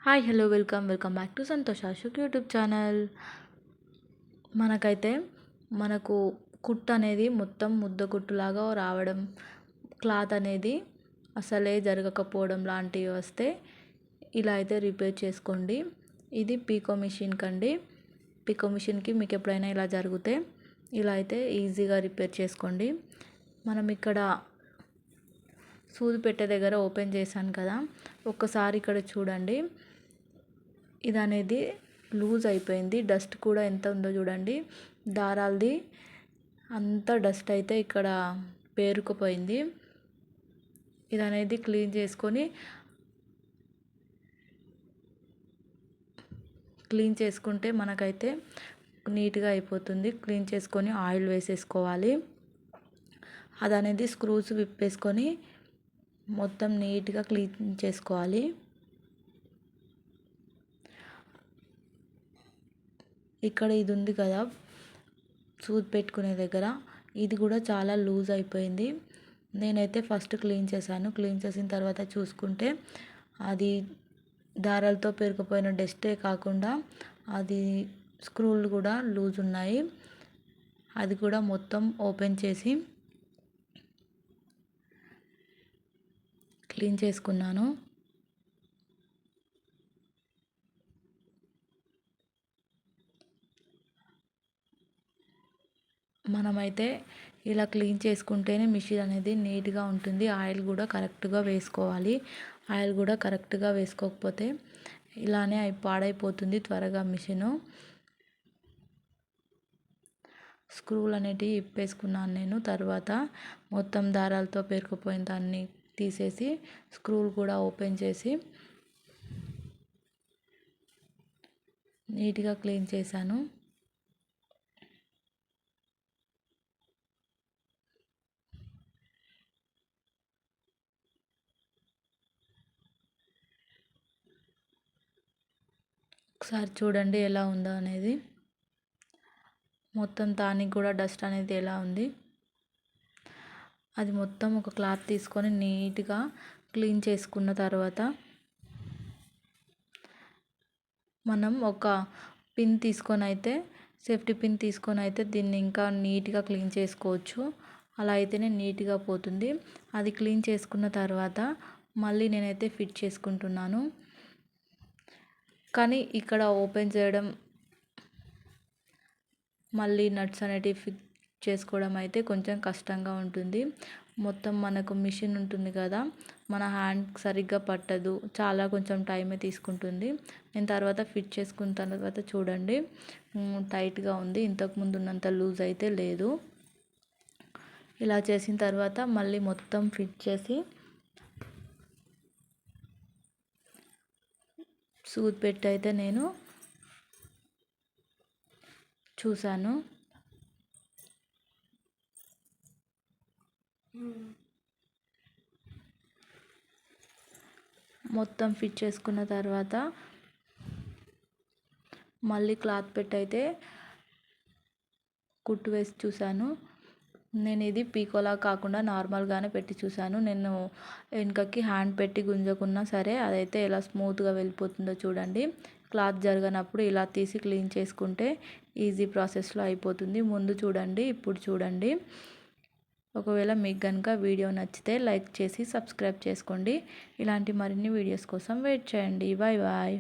Hi hello welcome back to Santosh Ashok YouTube channel. మనకు కుట్టు అనేది మొత్తం ముద్ద కుట్టులాగా రావడం, క్లాత్ అనేది అసలే జరగకపోవడం లాంటివి వస్తే ఇలా అయితే రిపేర్ చేసుకోండి. ఇది పీకో మిషన్ కండి. పీకో మిషన్కి మీకు ఎప్పుడైనా ఇలా జరిగితే ఇలా అయితే ఈజీగా రిపేర్ చేసుకోండి. మనం ఇక్కడ సూది పెట్టే దగ్గర ఓపెన్ చేశాను కదా, ఒక్కసారి ఇక్కడ చూడండి. ఇది అనేది లూజ్ అయిపోయింది. డస్ట్ కూడా ఎంత ఉందో చూడండి. దారాలది అంత డస్ట్ అయితే ఇక్కడ పేరుకుపోయింది. ఇది అనేది క్లీన్ చేసుకుంటే మనకైతే నీట్గా అయిపోతుంది. క్లీన్ చేసుకొని ఆయిల్ వేసేసుకోవాలి. అది అనేది స్క్రూస్ విప్పేసుకొని మొత్తం నీట్గా క్లీన్ చేసుకోవాలి. ఇక్కడ ఇది ఉంది కదా సూది పెట్టుకునే దగ్గర, ఇది కూడా చాలా లూజ్ అయిపోయింది. నేనైతే ఫస్ట్ క్లీన్ చేశాను. క్లీన్ చేసిన తర్వాత చూసుకుంటే అది దారాలతో పేరుకుపోయిన డస్టే కాకుండా అది స్క్రూలు కూడా లూజ్ ఉన్నాయి. అది కూడా మొత్తం ఓపెన్ చేసి క్లీన్ చేసుకున్నాను. మనమైతే ఇలా క్లీన్ చేసుకుంటేనే మిషన్ అనేది నీట్గా ఉంటుంది. ఆయిల్ కూడా కరెక్ట్గా వేసుకోవాలి. ఆయిల్ కూడా కరెక్ట్గా వేసుకోకపోతే ఇలానే పాడైపోతుంది త్వరగా మిషను. స్క్రూలు అనేటివి ఇప్పేసుకున్నాను నేను. తర్వాత మొత్తం దారాలతో పేరుకుపోయిన దాన్ని తీసేసి స్క్రూలు కూడా ఓపెన్ చేసి నీట్గా క్లీన్ చేశాను. ఒకసారి చూడండి ఎలా ఉందో అనేది. మొత్తం దానికి కూడా డస్ట్ అనేది ఎలా ఉంది. అది మొత్తం ఒక క్లాత్ తీసుకొని నీట్గా క్లీన్ చేసుకున్న తర్వాత మనం ఒక పిన్ తీసుకొని అయితే, సేఫ్టీ పిన్ తీసుకొని అయితే దీన్ని ఇంకా నీట్గా క్లీన్ చేసుకోవచ్చు. అలా అయితేనే నీట్గా పోతుంది. అది క్లీన్ చేసుకున్న తర్వాత మళ్ళీ నేనైతే ఫిట్ చేసుకుంటున్నాను. కానీ ఇక్కడ ఓపెన్ చేయడం, మళ్ళీ నట్స్ అనేటివి ఫిట్ చేసుకోవడం అయితే కొంచెం కష్టంగా ఉంటుంది. మొత్తం మనకు మిషన్ ఉంటుంది కదా, మన హ్యాండ్ సరిగ్గా పట్టదు. కొంచెం టైమే తీసుకుంటుంది. నేను తర్వాత ఫిట్ చేసుకున్న తర్వాత చూడండి టైట్గా ఉంది. ఇంతకుముందు ఉన్నంత లూజ్ అయితే లేదు. ఇలా చేసిన తర్వాత మళ్ళీ మొత్తం ఫిట్ చేసి సూది పెట్టి అయితే నేను చూశాను. మొత్తం ఫిట్ చేసుకున్న తర్వాత మళ్ళీ క్లాత్ పెట్టి అయితే కుట్టు వేసి చూశాను. నేను ఇది పీకోలా కాకుండా నార్మల్గానే పెట్టి చూశాను. నేను వెనుకకి హ్యాండ్ పెట్టి గుంజకున్నా సరే అదైతే ఎలా స్మూత్గా వెళ్ళిపోతుందో చూడండి. క్లాత్ జరగనప్పుడు ఇలా తీసి క్లీన్ చేసుకుంటే ఈజీ ప్రాసెస్లో అయిపోతుంది. ముందు చూడండి, ఇప్పుడు చూడండి. ఒకవేళ మీకు కనుక వీడియో నచ్చితే లైక్ చేసి సబ్స్క్రైబ్ చేసుకోండి. ఇలాంటి మరిన్ని వీడియోస్ కోసం వెయిట్ చేయండి. Bye bye.